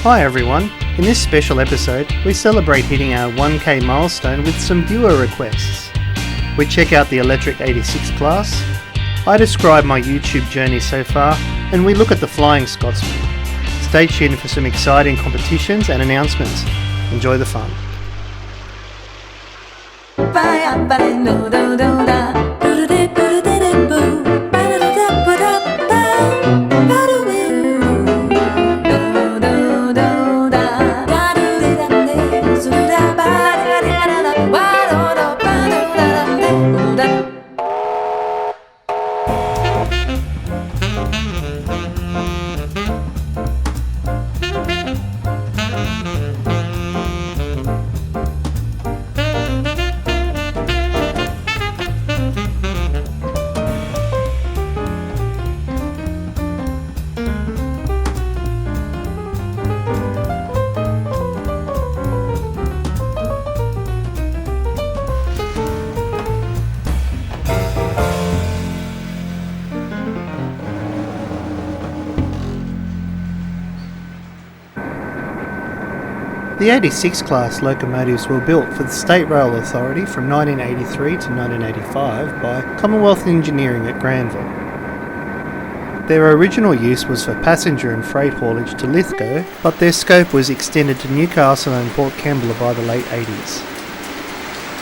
Hi everyone, in this special episode we celebrate hitting our 1k milestone with some viewer requests. We check out the electric 86 class, I describe my YouTube journey so far, and we look at the Flying Scotsman. Stay tuned for some exciting competitions and announcements. Enjoy the fun. The 86 class locomotives were built for the State Rail Authority from 1983 to 1985 by Commonwealth Engineering at Granville. Their original use was for passenger and freight haulage to Lithgow, but their scope was extended to Newcastle and Port Kembla by the late 80s.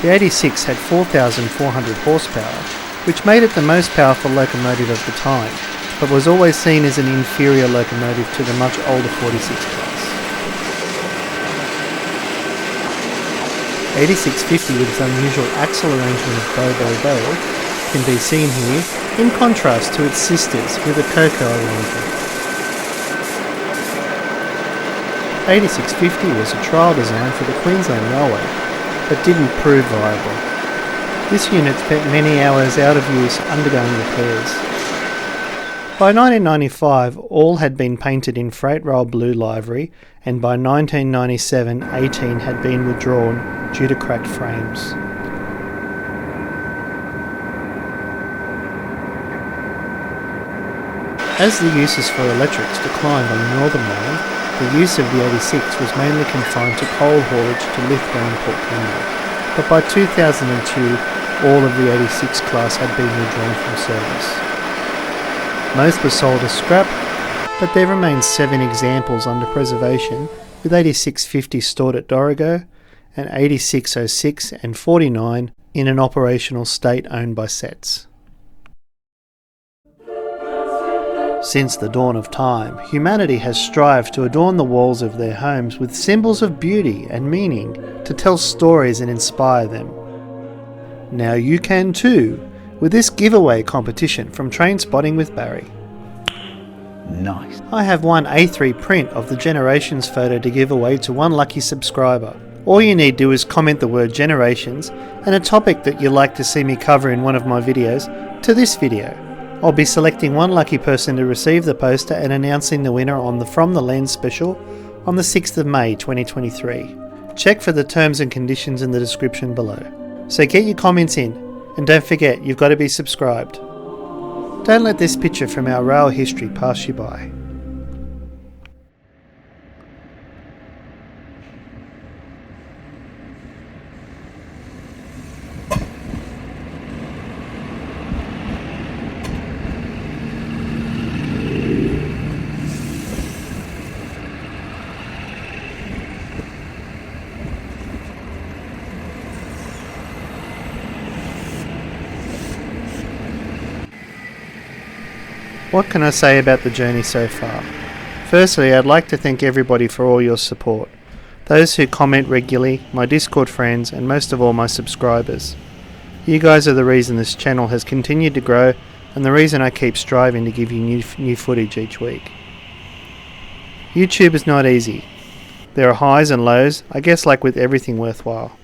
The 86 had 4,400 horsepower, which made it the most powerful locomotive of the time, but was always seen as an inferior locomotive to the much older 46 class. 8650 with its unusual axle arrangement of bow can be seen here in contrast to its sisters with a cocoa arrangement. 8650 was a trial design for the Queensland Railway, but didn't prove viable. This unit spent many hours out of use undergoing repairs. By 1995 all had been painted in freight rail blue livery, and by 1997 18 had been withdrawn due to cracked frames. As the uses for electrics declined on the Northern Line, the use of the 86 was mainly confined to coal haulage to Lithgow and Port Kembla, but by 2002 all of the 86 class had been withdrawn from service. Most were sold as scrap, but there remain 7 examples under preservation, with 8650 stored at Dorrigo and 8606 and 49 in an operational state owned by Setts. Since the dawn of time, humanity has strived to adorn the walls of their homes with symbols of beauty and meaning to tell stories and inspire them. Now you can too, with this giveaway competition from Trainspotting with Barry. Nice. I have one A3 print of the Generations photo to give away to one lucky subscriber. All you need to do is comment the word Generations and a topic that you'd like to see me cover in one of my videos to this video. I'll be selecting one lucky person to receive the poster and announcing the winner on the From the Lens special on the 6th of May 2023. Check for the terms and conditions in the description below. So get your comments in. And don't forget, you've got to be subscribed. Don't let this picture from our rail history pass you by. What can I say about the journey so far? Firstly, I'd like to thank everybody for all your support. Those who comment regularly, my Discord friends, and most of all my subscribers. You guys are the reason this channel has continued to grow and the reason I keep striving to give you new footage each week. YouTube is not easy. There are highs and lows, I guess like with everything worthwhile.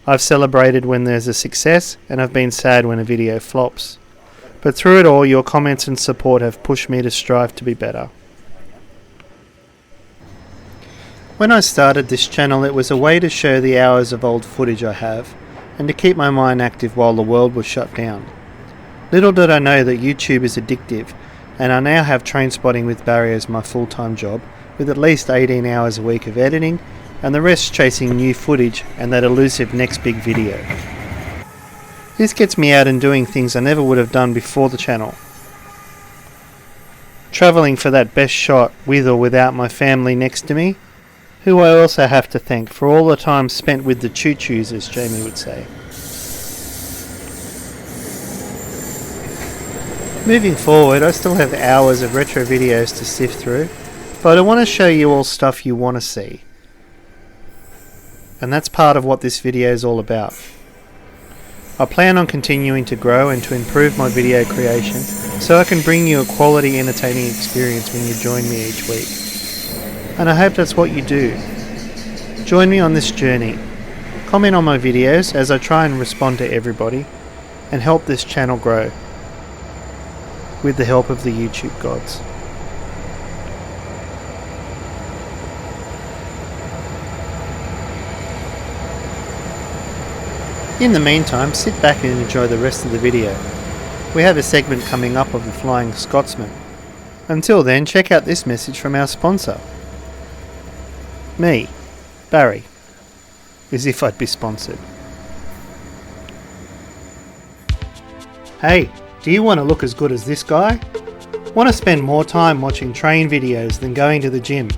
I've celebrated when there's a success and I've been sad when a video flops. But through it all, your comments and support have pushed me to strive to be better. When I started this channel, it was a way to show the hours of old footage I have, and to keep my mind active while the world was shut down. Little did I know that YouTube is addictive, and I now have Trainspotting with Barry as my full-time job, with at least 18 hours a week of editing, and the rest chasing new footage and that elusive next big video. This gets me out and doing things I never would have done before the channel. Travelling for that best shot with or without my family next to me, who I also have to thank for all the time spent with the choo-choos, as Jamie would say. Moving forward, I still have hours of retro videos to sift through, but I want to show you all stuff you want to see. And that's part of what this video is all about. I plan on continuing to grow and to improve my video creation so I can bring you a quality entertaining experience when you join me each week. And I hope that's what you do. Join me on this journey. Comment on my videos as I try and respond to everybody and help this channel grow with the help of the YouTube gods. In the meantime, sit back and enjoy the rest of the video. We have a segment coming up of the Flying Scotsman. Until then, check out this message from our sponsor. Me, Barry, as if I'd be sponsored. Hey, do you want to look as good as this guy? Want to spend more time watching train videos than going to the gym?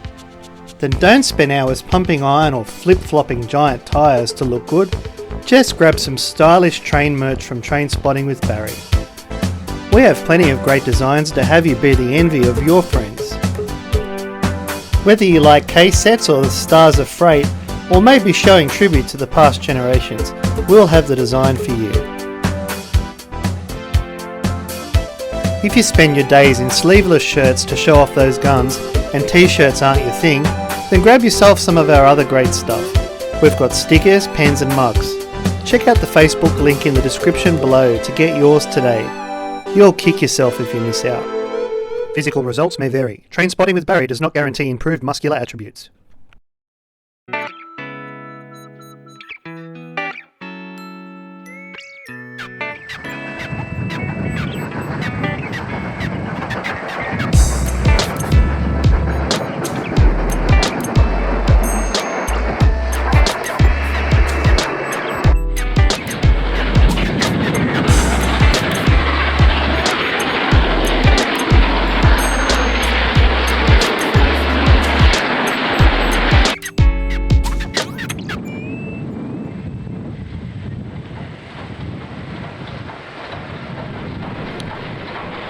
Then don't spend hours pumping iron or flip-flopping giant tyres to look good. Just grab some stylish train merch from Train Spotting with Barry. We have plenty of great designs to have you be the envy of your friends. Whether you like case sets or the Stars of Freight, or maybe showing tribute to the past generations, we'll have the design for you. If you spend your days in sleeveless shirts to show off those guns and t-shirts aren't your thing, then grab yourself some of our other great stuff. We've got stickers, pens and mugs. Check out the Facebook link in the description below to get yours today. You'll kick yourself if you miss out. Physical results may vary. Train Spotting with Barry does not guarantee improved muscular attributes.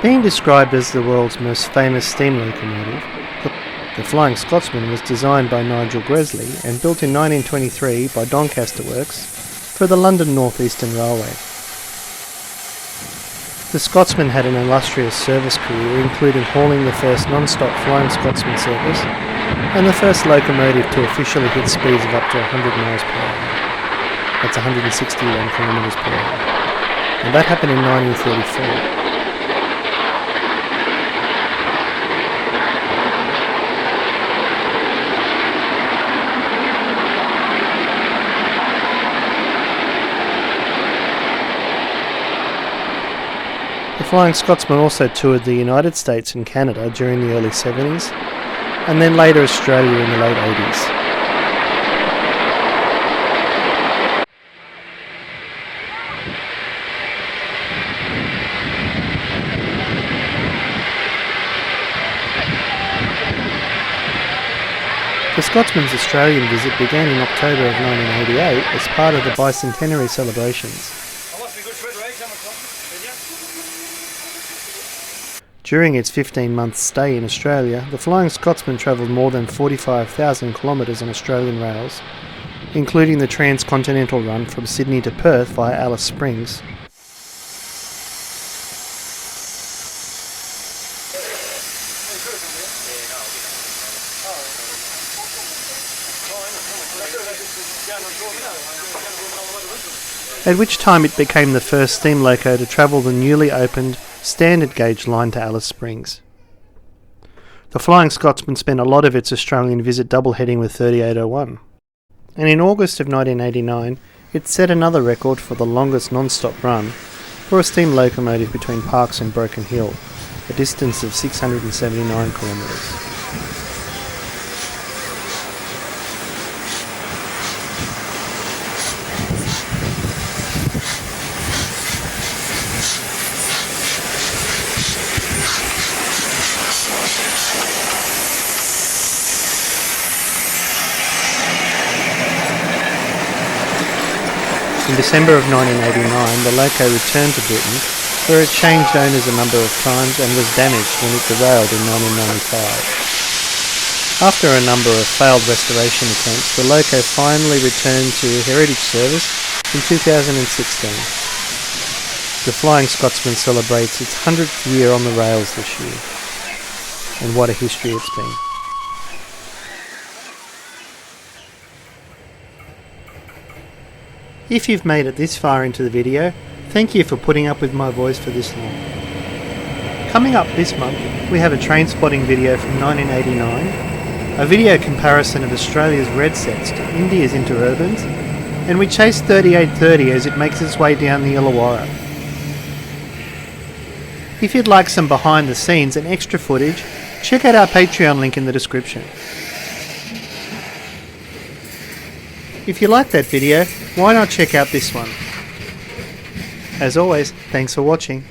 Being described as the world's most famous steam locomotive, the Flying Scotsman was designed by Nigel Gresley and built in 1923 by Doncaster Works for the London North Eastern Railway. The Scotsman had an illustrious service career, including hauling the first non-stop Flying Scotsman service and the first locomotive to officially hit speeds of up to 100 miles per hour. That's 161 kilometres per hour. And that happened in 1934. The Flying Scotsman also toured the United States and Canada during the early 70s, and then later Australia in the late 80s. The Scotsman's Australian visit began in October of 1988 as part of the bicentenary celebrations. During its 15-month stay in Australia, the Flying Scotsman travelled more than 45,000 kilometres on Australian rails, including the transcontinental run from Sydney to Perth via Alice Springs. At which time it became the first steam loco to travel the newly opened standard gauge line to Alice Springs. The Flying Scotsman spent a lot of its Australian visit doubleheading with 3801, and in August of 1989 it set another record for the longest non-stop run for a steam locomotive between Parkes and Broken Hill, a distance of 679 kilometres. In December of 1989, the Loco returned to Britain, where it changed owners a number of times and was damaged when it derailed in 1995. After a number of failed restoration attempts, the Loco finally returned to Heritage Service in 2016. The Flying Scotsman celebrates its 100th year on the rails this year. And what a history it's been. If you've made it this far into the video, thank you for putting up with my voice for this long. Coming up this month, we have a train spotting video from 1989, a video comparison of Australia's red sets to India's interurbans, and we chase 3830 as it makes its way down the Illawarra. If you'd like some behind the scenes and extra footage, check out our Patreon link in the description. If you like that video, why not check out this one? As always, thanks for watching.